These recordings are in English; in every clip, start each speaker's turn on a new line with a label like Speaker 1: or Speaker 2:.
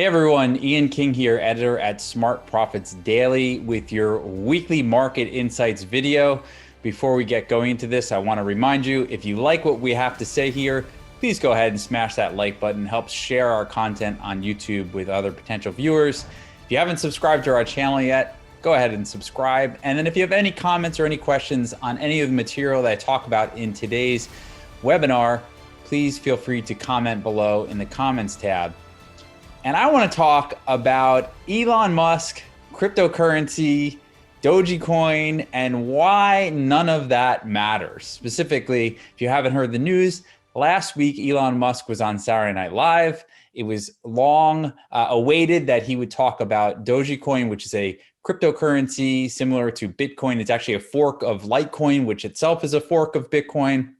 Speaker 1: Hey everyone, Ian King here, editor at Smart Profits Daily with your weekly market insights video. Before we get going into this, I want to remind you, if you like what we have to say here, please go ahead and smash that like button. It helps share our content on YouTube with other potential viewers. If you haven't subscribed to our channel yet, go ahead and subscribe. And then if you have any comments or any questions on any of the material that I talk about in today's webinar, please feel free to comment below in the comments tab. And I want to talk about Elon Musk, cryptocurrency, Dogecoin, and why none of that matters. Specifically, if you haven't heard the news, last week Elon Musk was on Saturday Night Live. It was long awaited that he would talk about Dogecoin, which is a cryptocurrency similar to Bitcoin. It's actually a fork of Litecoin, which itself is a fork of Bitcoin.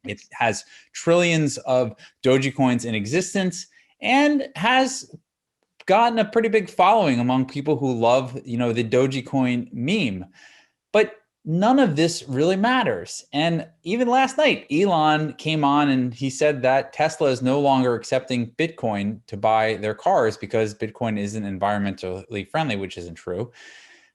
Speaker 1: It has trillions of Dogecoins in existence and has gotten a pretty big following among people who love, the Dogecoin meme. But none of this really matters. And even last night, Elon came on and he said that Tesla is no longer accepting Bitcoin to buy their cars because Bitcoin isn't environmentally friendly, which isn't true.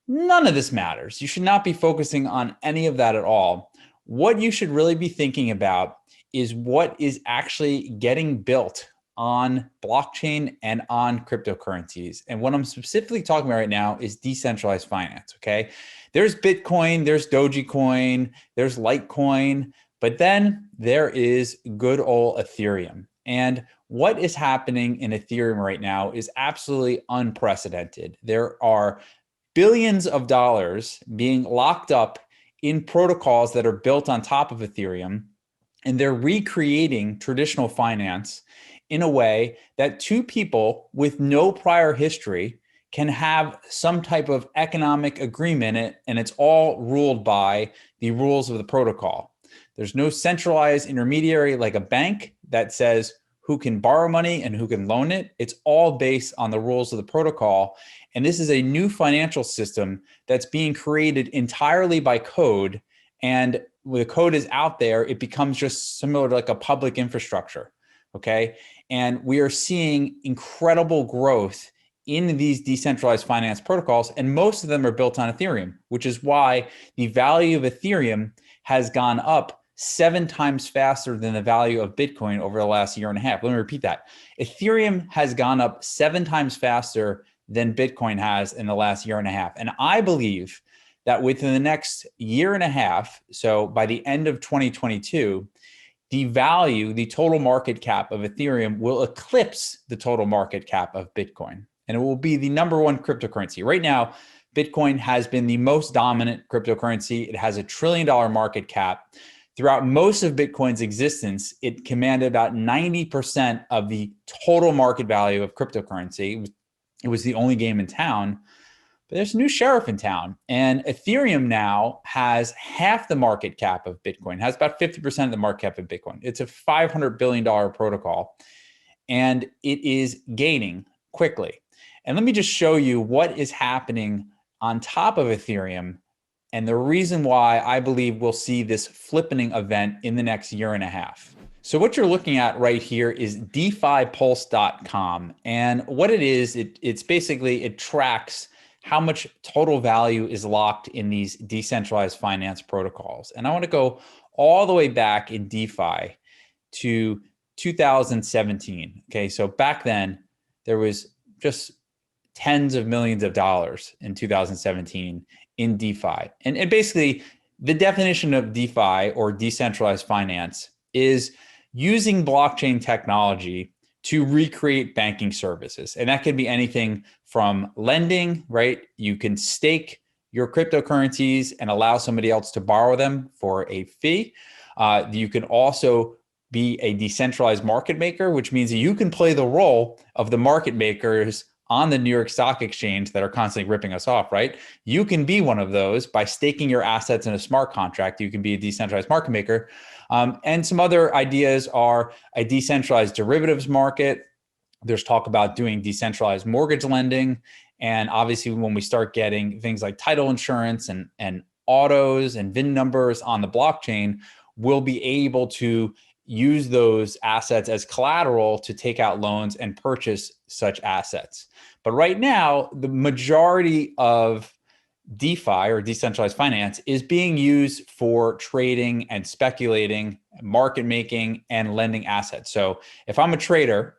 Speaker 1: None of this matters. You should not be focusing on any of that at all. What you should really be thinking about is what is actually getting built on blockchain and on cryptocurrencies. And what I'm specifically talking about right now is decentralized finance, okay? There's Bitcoin, there's Dogecoin, there's Litecoin, but then there is good old Ethereum. And what is happening in Ethereum right now is absolutely unprecedented. There are billions of dollars being locked up in protocols that are built on top of Ethereum, and they're recreating traditional finance in a way that two people with no prior history can have some type of economic agreement, and it's all ruled by the rules of the protocol. There's no centralized intermediary like a bank that says who can borrow money and who can loan it. It's all based on the rules of the protocol. And this is a new financial system that's being created entirely by code. And when the code is out there, it becomes just similar to like a public infrastructure. Okay. And we are seeing incredible growth in these decentralized finance protocols, and most of them are built on Ethereum, which is why the value of Ethereum has gone up 7 times faster than the value of Bitcoin over the last year and a half. Let me repeat that. Ethereum has gone up 7 times faster than Bitcoin has in the last year and a half. And I believe that within the next year and a half, so by the end of 2022, the total market cap of Ethereum will eclipse the total market cap of Bitcoin. And it will be the #1 cryptocurrency. Right now, Bitcoin has been the most dominant cryptocurrency. It has $1 trillion market cap. Throughout most of Bitcoin's existence, it commanded about 90% of the total market value of cryptocurrency. It was the only game in town. But there's a new sheriff in town, and Ethereum now has half the market cap of Bitcoin, has about 50% of the market cap of Bitcoin. It's a $500 billion protocol, and it is gaining quickly. And let me just show you what is happening on top of Ethereum and the reason why I believe we'll see this flippening event in the next year and a half. So what you're looking at right here is DeFiPulse.com. And what it is, it's basically, it tracks how much total value is locked in these decentralized finance protocols. And I want to go all the way back in DeFi to 2017. Okay, so back then there was just tens of millions of dollars in 2017 in DeFi. And basically the definition of DeFi, or decentralized finance, is using blockchain technology to recreate banking services. And that can be anything from lending, right? You can stake your cryptocurrencies and allow somebody else to borrow them for a fee. You can also be a decentralized market maker, which means that you can play the role of the market makers on the New York Stock Exchange that are constantly ripping us off, right? You can be one of those by staking your assets in a smart contract. You can be a decentralized market maker. And some other ideas are a decentralized derivatives market. There's talk about doing decentralized mortgage lending. And obviously, when we start getting things like title insurance and autos and VIN numbers on the blockchain, we'll be able to use those assets as collateral to take out loans and purchase such assets. But right now, the majority of DeFi, or decentralized finance, is being used for trading and speculating, market making, and lending assets. So if I'm a trader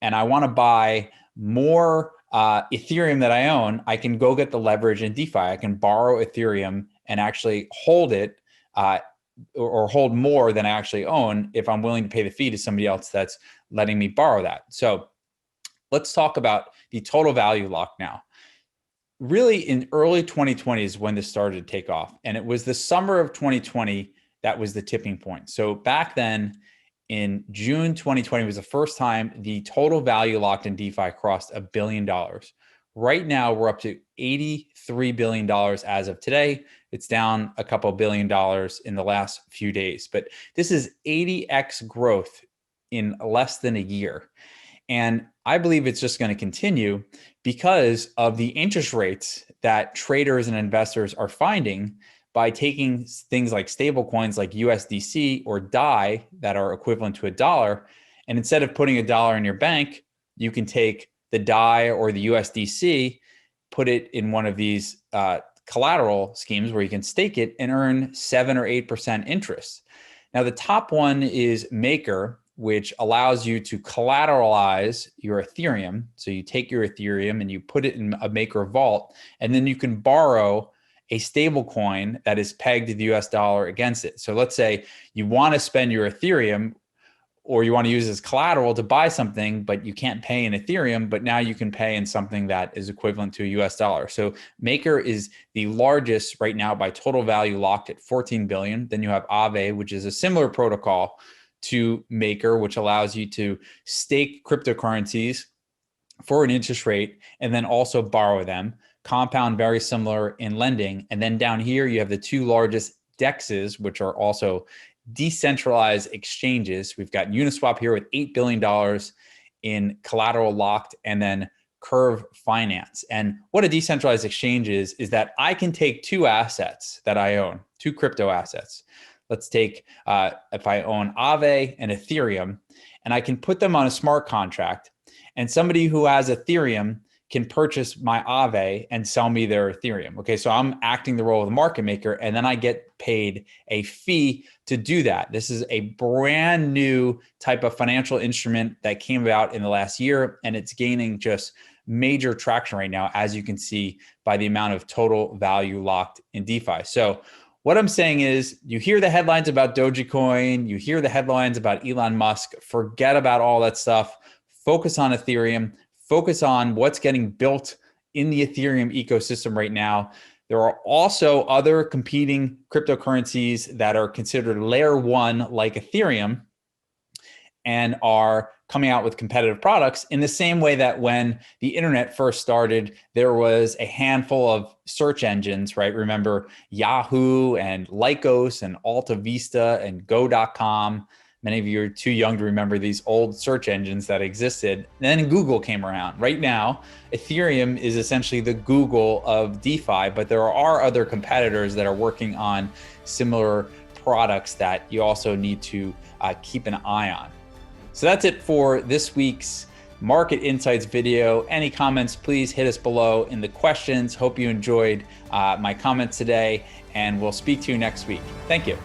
Speaker 1: and I want to buy more Ethereum that I own, I can go get the leverage in DeFi. I can borrow Ethereum and actually hold it or hold more than I actually own if I'm willing to pay the fee to somebody else that's letting me borrow that. So let's talk about the total value lock now. Really, in early 2020 is when this started to take off. And it was the summer of 2020 that was the tipping point. So back then, in June 2020 was the first time the total value locked in DeFi crossed $1 billion. Right now, we're up to $83 billion as of today. It's down a couple $1 billion in the last few days. But this is 80x growth in less than a year. And I believe it's just going to continue because of the interest rates that traders and investors are finding by taking things like stable coins like USDC or DAI that are equivalent to $1. And instead of putting $1 in your bank, you can take the DAI or the USDC, put it in one of these collateral schemes where you can stake it and earn 7 or 8% interest. Now, the top one is Maker, which allows you to collateralize your Ethereum. So you take your Ethereum and you put it in a Maker vault, and then you can borrow a stable coin that is pegged to the US dollar against it. So let's say you want to spend your Ethereum or you want to use it as collateral to buy something, but you can't pay in Ethereum, but now you can pay in something that is equivalent to a US dollar. So Maker is the largest right now by total value locked at 14 billion. Then you have Aave, which is a similar protocol to Maker, which allows you to stake cryptocurrencies for an interest rate and then also borrow them. Compound, very similar in lending. And then down here, you have the two largest DEXs, which are also decentralized exchanges. We've got Uniswap here with $8 billion in collateral locked, and then Curve Finance. And what a decentralized exchange is that I can take two assets that I own, two crypto assets. Let's take, if I own Aave and Ethereum, and I can put them on a smart contract, and somebody who has Ethereum can purchase my Aave and sell me their Ethereum. Okay, so I'm acting the role of the market maker, and then I get paid a fee to do that. This is a brand new type of financial instrument that came about in the last year, and it's gaining just major traction right now, as you can see by the amount of total value locked in DeFi. So what I'm saying is, you hear the headlines about Dogecoin, you hear the headlines about Elon Musk, forget about all that stuff, focus on Ethereum, focus on what's getting built in the Ethereum ecosystem right now. There are also other competing cryptocurrencies that are considered layer one like Ethereum and are coming out with competitive products in the same way that when the internet first started, there was a handful of search engines, right? Remember Yahoo and Lycos and Alta Vista and Go.com. Many of you are too young to remember these old search engines that existed. And then Google came around. Right now, Ethereum is essentially the Google of DeFi, but there are other competitors that are working on similar products that you also need to keep an eye on. So that's it for this week's Market Insights video. Any comments, please hit us below in the questions. Hope you enjoyed my comments today, and we'll speak to you next week. Thank you.